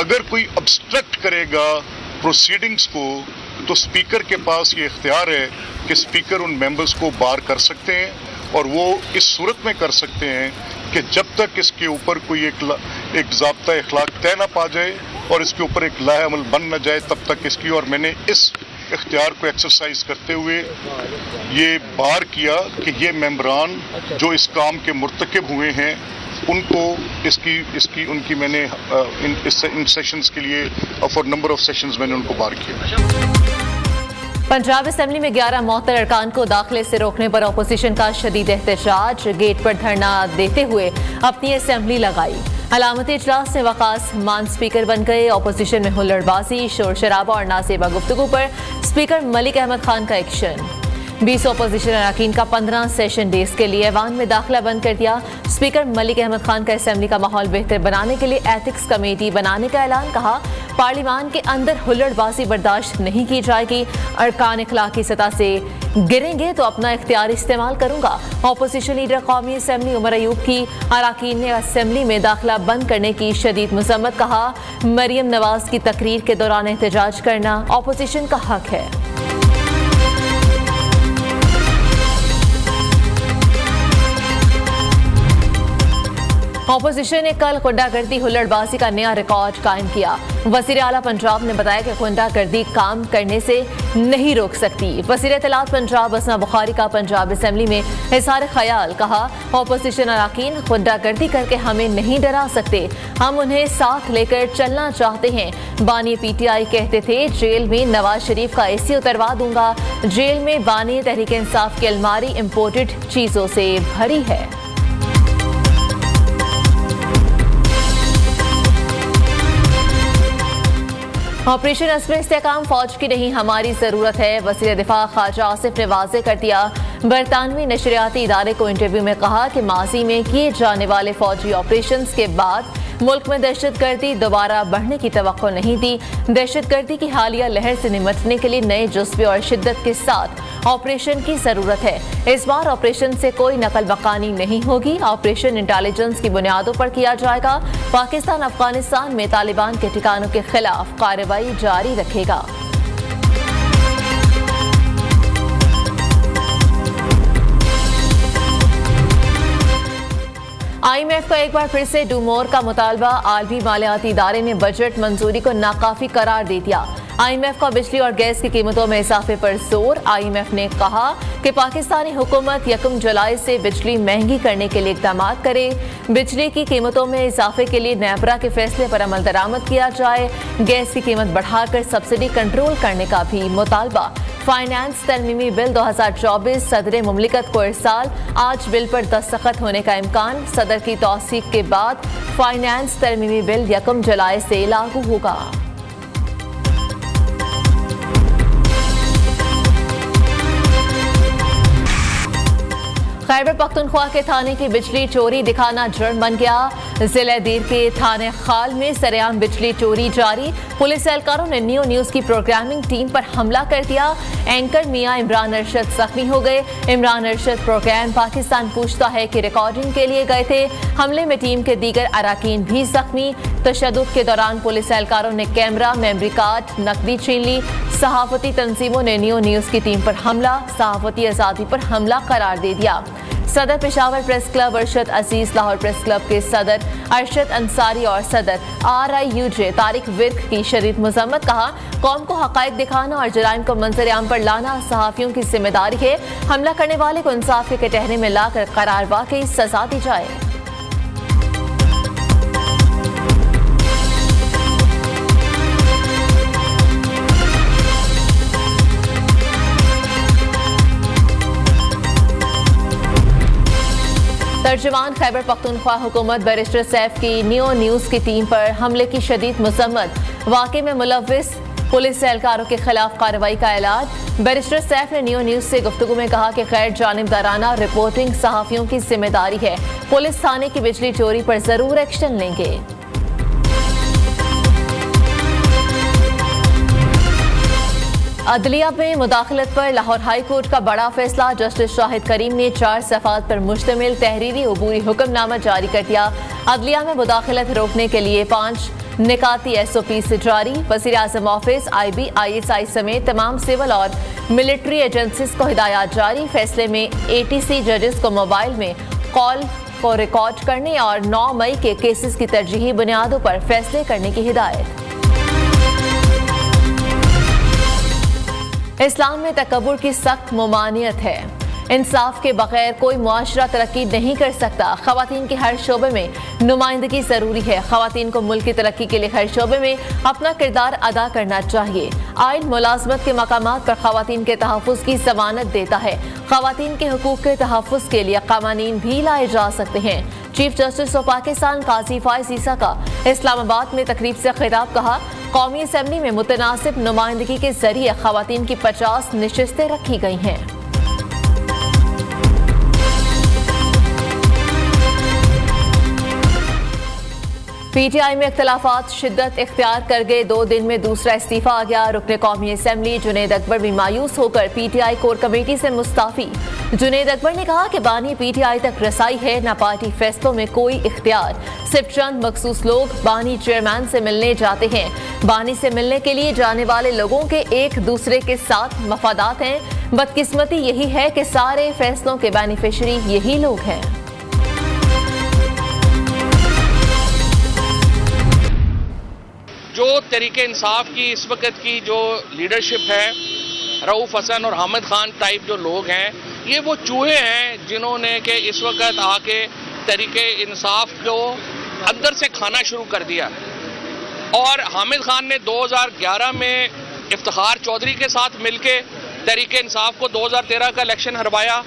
अगर कोई ऑब्स्ट्रक्ट करेगा प्रोसीडिंग्स को तो स्पीकर के पास ये इख्तियार है कि स्पीकर उन मेंबर्स को बार कर सकते हैं, और वो इस सूरत में कर सकते हैं कि जब तक इसके ऊपर कोई एक ज़ाब्ता इखलाक तय ना पा जाए और इसके ऊपर एक लाहे अमल बन न जाए तब तक इसकी। और मैंने इस इख्तियार को एक्सरसाइज करते हुए ये बार किया कि ये मेंबरान जो इस काम के मुर्तकिब हुए हैं उनको उनकी मैंने इन सेशंस के लिए फॉर नंबर ऑफ सेशंस मैंने उनको बार किया। पंजाब असेंबली में 11 मुअत्तल अरकान को दाखिले से रोकने पर अपोजिशन का शदीद एहतजाज। गेट पर धरना देते हुए अपनी असेंबली लगाई। अलामती इजलास से वकास मान स्पीकर बन गए। अपोजिशन में हुल्लड़बाजी, शोर शराबा और नासेबा गुफ्तगू पर स्पीकर मलिक अहमद खान का एक्शन। 20 अपोजिशन अरकान का 15 सेशन डेज के लिए ऐवान में दाखिला बंद कर दिया। स्पीकर मलिक अहमद खान का असेंबली का माहौल बेहतर बनाने के लिए एथिक्स कमेटी बनाने का ऐलान। कहा, पार्लियामान के अंदर हुल्लड़बाजी बर्दाश्त नहीं की जाएगी। अरकान इखलाकी सतह से गिरेंगे तो अपना इख्तियार इस्तेमाल करूंगा। अपोजिशन लीडर कौमी असेंबली उमर अयूब की अरकान ने असेंबली में दाखिला बंद करने की शदीद मजम्मत। कहा, मरियम नवाज की तकरीर के दौरान एहतजाज करना अपोजिशन का हक है। अपोजिशन ने कल गुंडागर्दी हुल्लड़बाजी का नया रिकॉर्ड कायम किया। वज़ीर आला पंजाब ने बताया कि गुंडागर्दी काम करने से नहीं रोक सकती। वज़ीर इत्तलात पंजाब असमा बुखारी का पंजाब असेंबली में इज़हार ख्याल। कहा, अपोजिशन अरकान गुंडागर्दी करके हमें नहीं डरा सकते, हम उन्हें साथ लेकर चलना चाहते हैं। बानी PTI कहते थे जेल में नवाज शरीफ का AC उतरवा दूंगा। जेल में बानी तहरीक इंसाफ की अलमारी इम्पोर्टेड चीजों से भरी है। ऑपरेशन असर इस्तेहकाम फौज की नहीं हमारी जरूरत है। वज़ीर दिफा ख्वाजा आसिफ ने वाज़े कर दिया। बरतानवी नशरियाती इदारे को इंटरव्यू में कहा कि माजी में किए जाने वाले फौजी ऑपरेशन के बाद मुल्क में दहशतगर्दी दोबारा बढ़ने की तवक्को नहीं थी। दहशतगर्दी की हालिया लहर से निपटने के लिए नए जज्बे और शिद्दत के साथ ऑपरेशन की जरूरत है। इस बार ऑपरेशन से कोई नकल बकानी नहीं होगी। ऑपरेशन इंटेलिजेंस की बुनियादों पर किया जाएगा। पाकिस्तान अफगानिस्तान में तालिबान के ठिकानों के खिलाफ कार्रवाई जारी रखेगा। IMF का एक बार फिर से डू मोर का मुतालबा। आलमी मालियाती इदारे ने बजट मंजूरी को नाकाफी करार दे दिया। IMF का बिजली और गैस की कीमतों में इजाफे पर जोर। IMF ने कहा कि पाकिस्तानी हुकूमत 1 जुलाई से बिजली महंगी करने के लिए इक़दाम करे। बिजली की कीमतों में इजाफे के लिए नेपरा के फैसले पर अमल दरामद किया जाए। गैस की कीमत बढ़ाकर सब्सिडी कंट्रोल करने का भी मुतालबा। फाइनेंस तरमीमी बिल 2024 सदर मुमलिकत को इरसाल। आज बिल पर दस्तखत होने का इम्कान। सदर की तौसीक के बाद फाइनेंस तरमीमी बिल 1 जुलाई से लागू होगा। खैबर पख्तूनख्वा के थाने की बिजली चोरी दिखाना जुर्म बन गया। जिला दीर के थाने खाल में सरेआम बिजली चोरी जारी। पुलिस एहलकारों ने न्यू न्यूज की प्रोग्रामिंग टीम पर हमला कर दिया। एंकर मियां इमरान अरशद जख्मी हो गए। इमरान अरशद प्रोग्राम पाकिस्तान पूछता है कि रिकॉर्डिंग के लिए गए थे। हमले में टीम के दीगर अरकान भी जख्मी। तशद्दुद के दौरान पुलिस एहलकारों ने कैमरा, मेमोरी कार्ड, नकदी छीन ली। सहाफती तंजीमों ने न्यू न्यूज की टीम पर हमला, सहाफती आज़ादी पर हमला करार दे दिया। सदर Peshawar press club Arshad Aziz, Lahore press club के सदर अरशद अंसारी और सदर RIUJ तारिक विर्क की शदीद मजम्मत। कहा, कौम को हकायक दिखाना और जराइम को मंजर आम पर लाना सहाफियों की जिम्मेदारी है। हमला करने वाले को इंसाफ के कटहरे में लाकर करार वाकई सजा दी जाए। तर्जुमान खैबर पख्तूनख्वा हुकूमत बैरिस्टर सैफ की न्यू न्यूज की टीम पर हमले की शदीद मजम्मत। वाक़े में मुलव्विस पुलिस एहलकारों के खिलाफ कार्रवाई का ऐलान। बैरिस्टर सैफ ने न्यू न्यूज से गुफ्तगू में कहा कि गैर जानिबदाराना रिपोर्टिंग सहाफियों की जिम्मेदारी है। पुलिस थाने की बिजली चोरी पर जरूर एक्शन लेंगे। अदलिया में मुदाखलत पर लाहौर हाई कोर्ट का बड़ा फैसला। जस्टिस शाहिद करीम ने 4 सफ़ात पर मुश्तमिल तहरीरी अबूरी हुक्मनामा जारी कर दिया। अदलिया में मुदाखलत रोकने के लिए 5 निकाती SOP से जारी। वज़ीर-ए-आज़म ऑफिस, IB, ISI समेत तमाम सिविल और मिलिट्री एजेंसीज को हिदायत जारी। फैसले में ATC जजेस को मोबाइल में कॉल को रिकॉर्ड करने और 9 मई के केसेस की तरजीही बुनियादों पर फैसले करने की हिदायत। इस्लाम में तकब्बुर की सख्त ममानियत है। इंसाफ के बगैर कोई मुआशरा तरक्की नहीं कर सकता। ख़वातीन के हर शोबे में नुमाइंदगी ज़रूरी है। ख़वातीन को मुल्क की तरक्की के लिए हर शोबे में अपना किरदार अदा करना चाहिए। आइन मुलाजमत के मकामात पर ख़वातीन के तहफ़्फ़ुज़ की ज़मानत देता है। ख़वातीन के हुकूक के तहफ़्फ़ुज़ के लिए क़वानीन भी लाए जा सकते हैं। चीफ जस्टिस ऑफ पाकिस्तान काजी फाइज ईसा का इस्लामाबाद में तकरीब से खिताब। कहा, कौमी असम्बली में मुतनासिब नुमाइंदगी के जरिए ख़वातीन की 50 नशिस्तें रखी गई हैं। PTI में इख्तलाफात शिद्दत इख्तियार कर गए। 2 दिन में दूसरा इस्तीफा आ गया। रुकने कौमी असम्बली जुनैद अकबर भी मायूस होकर PTI कोर कमेटी से मुस्ताफी। जुनैद अकबर ने कहा कि बानी PTI तक रसाई है, न पार्टी फैसलों में कोई इख्तियार। सिर्फ चंद मखसूस लोग बानी चेयरमैन से मिलने जाते हैं। बानी से मिलने के लिए जाने वाले लोगों के एक दूसरे के साथ मफादात हैं। बदकिस्मती यही है कि सारे फैसलों के बेनिफिशरी यही लोग हैं। जो तरीके इंसाफ की इस वक्त की जो लीडरशिप है, रऊफ हसन और हामिद खान टाइप जो लोग हैं, ये वो चूहे हैं जिन्होंने कि इस वक्त आके तरीके इंसाफ को अंदर से खाना शुरू कर दिया। और हामिद खान ने 2011 में इफ्तिखार चौधरी के साथ मिलके तरीके इंसाफ को 2013 का इलेक्शन हरवाया।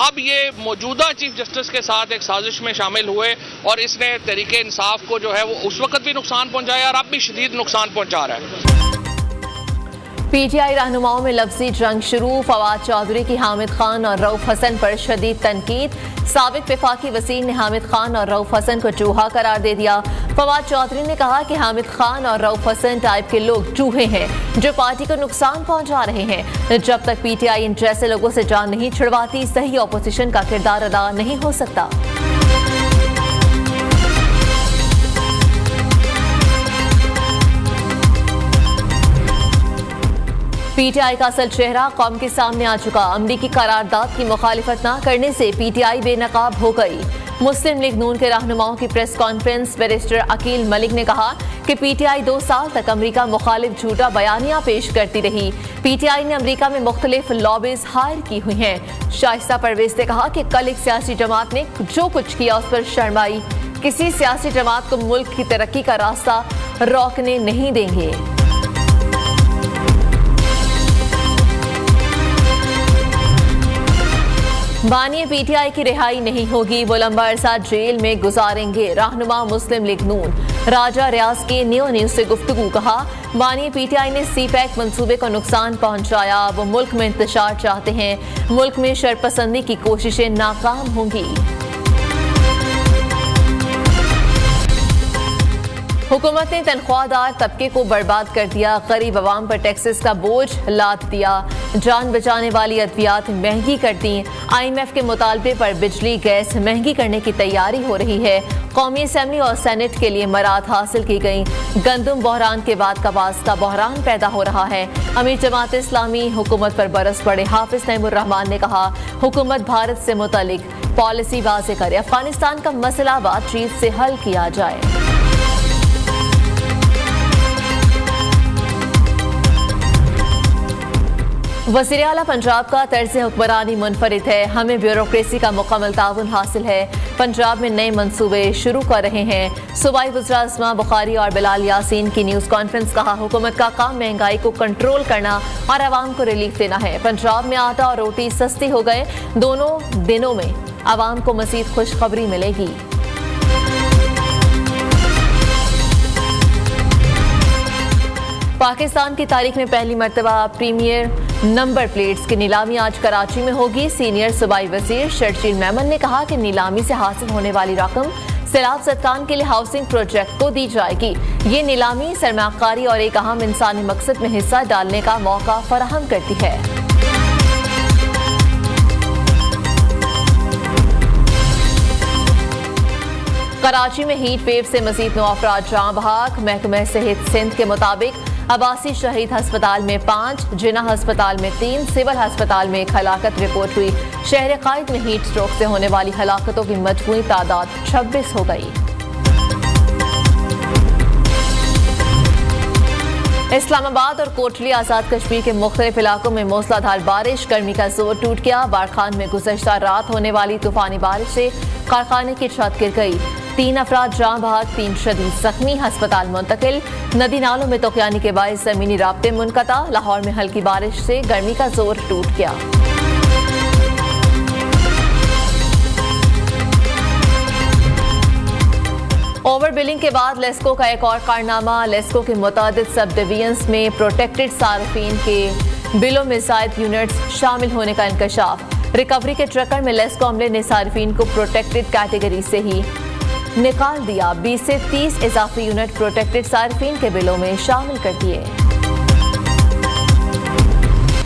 अब ये मौजूदा चीफ जस्टिस के साथ एक साजिश में शामिल हुए और इसने तरीके इंसाफ को जो है वो उस वक्त भी नुकसान पहुंचाया और अब भी शदीद नुकसान पहुंचा रहा है। PTI रहनुमाओं में लफ्जी जंग शुरू। फवाद चौधरी की हामिद खान और रऊफ हसन पर शदीद तनकीद। साबिक वफाकी वज़ीर ने हामिद खान और रऊफ हसन को चूहा करार दे दिया। फवाद चौधरी ने कहा कि हामिद खान और रऊफ हसन टाइप के लोग चूहे हैं जो पार्टी को नुकसान पहुंचा रहे हैं। जब तक PTI इन जैसे लोगों से जान नहीं छुड़वाती, सही ऑपोजिशन का किरदार अदा नहीं हो सकता। PTI का असल चेहरा कौम के सामने आ चुका। अमरीकी करारदाद की मुखालिफत न करने से PTI बेनकाब हो गई। मुस्लिम लीग नून के रहनुमाओं की press conference. Barrister Aqeel Malik ने कहा कि PTI 2 साल तक अमरीका मुखालिफ झूठा बयानिया पेश करती रही। PTI ने अमरीका में मुख्तलिफ लॉबीज हायर की हुई हैं। शाइस्ता परवेज ने कहा कि कल एक सियासी जमात ने जो कुछ किया उस पर शर्म आई। किसी सियासी जमात को मुल्क की तरक्की का रास्ता रोकने नहीं देंगे। बानी PTI की रिहाई नहीं होगी, वो लंबा अरसा जेल में गुजारेंगे। रहनुमा मुस्लिम लीग नून राजा रियाज के न्यू न्यूज से गुफ्तगू। कहा, बानी PTI ने CPEC मंसूबे को नुकसान पहुंचाया। वो मुल्क में इंतशार चाहते हैं। मुल्क में शरपसंदी की कोशिशें नाकाम होंगी। हुकूमत ने तनख्वाहदार तबके को बर्बाद कर दिया। गरीब अवाम पर टैक्सेस का बोझ लाद दिया। जान बचाने वाली अद्वियात महंगी कर दी। IMF के मुतालबे पर बिजली गैस महंगी करने की तैयारी हो रही है। कौमी असम्बली और सेनेट के लिए मराद हासिल की गई। गंदम बहरान के बाद कपास का बहरान पैदा हो रहा है। अमीर जमात इस्लामी हुकूमत पर बरस पड़े। हाफिज नईमुर रहमान ने कहा, हुकूमत भारत से मुतल्लिक पॉलिसी वाज़े करे। अफगानिस्तान का मसला बातचीत से हल किया जाए। वज़ीर आला पंजाब का तर्ज हुक्मरानी मुनफरिद है। हमें ब्यूरोक्रेसी का मुकम्मल ताउन हासिल है। पंजाब में नए मंसूबे शुरू कर रहे हैं। सूबाई वज़रा अस्मा बुखारी और बिलाल यासीन की न्यूज़ कॉन्फ्रेंस। कहा, हुकूमत का काम महंगाई को कंट्रोल करना और आवाम को रिलीफ देना है। पंजाब में आटा और रोटी सस्ती हो गए। दोनों दिनों में आवाम को मज़ीद खुशखबरी मिलेगी। पाकिस्तान की तारीख में पहली मर्तबा प्रीमियर नंबर प्लेट्स की नीलामी आज कराची में होगी। सीनियर सूबाई वजीर शर्जील मेमन ने कहा कि नीलामी से हासिल होने वाली रकम सैलाब ज़दगान के लिए हाउसिंग प्रोजेक्ट को दी जाएगी। ये नीलामी सरमाकारी और एक अहम इंसानी मकसद में हिस्सा डालने का मौका फराहम करती है। कराची में हीट वेव से मजीद 9 अफराद जाँ बहक। महकमा सेहत सिंध के मुताबिक अब्बासी शहीद अस्पताल में 5, जिना अस्पताल में 3, सिविल अस्पताल में 1 हलाकत रिपोर्ट हुई। शहर कायद में हीट स्ट्रोक से होने वाली हलाकतों की मजमूई तादाद 26 हो गई। इस्लामाबाद और कोटली आज़ाद कश्मीर के मुख्तलिफ इलाकों में मूसलाधार बारिश, गर्मी का जोर टूट गया। बारखान में गुज़श्ता रात होने वाली तूफानी बारिश से कारखाने की छत गिर गई। 3 अफराद जाँ बहक, 3 शदीद जख्मी, अस्पताल मुंतकिल। नदी नालों में तोक़यानी के बायस ज़मीनी राब्ते मुनक़ता। लाहौर में हल्की बारिश से गर्मी का जोर टूट गया। ओवर बिलिंग के बाद लेस्को का एक और कारनामा। लेस्को के मुतादिद सब डिवीजन्स में प्रोटेक्टेड सार्फिन के बिलों में ज़ायद यूनिट्स शामिल होने का इंकशाफ। रिकवरी के चक्कर में लेस्को अमले ने सार्फिन को प्रोटेक्टेड कैटेगरी से ही निकाल दिया। 20 से 30 इजाफी यूनिट प्रोटेक्टेड सार्फिन के बिलों में शामिल कर दिए।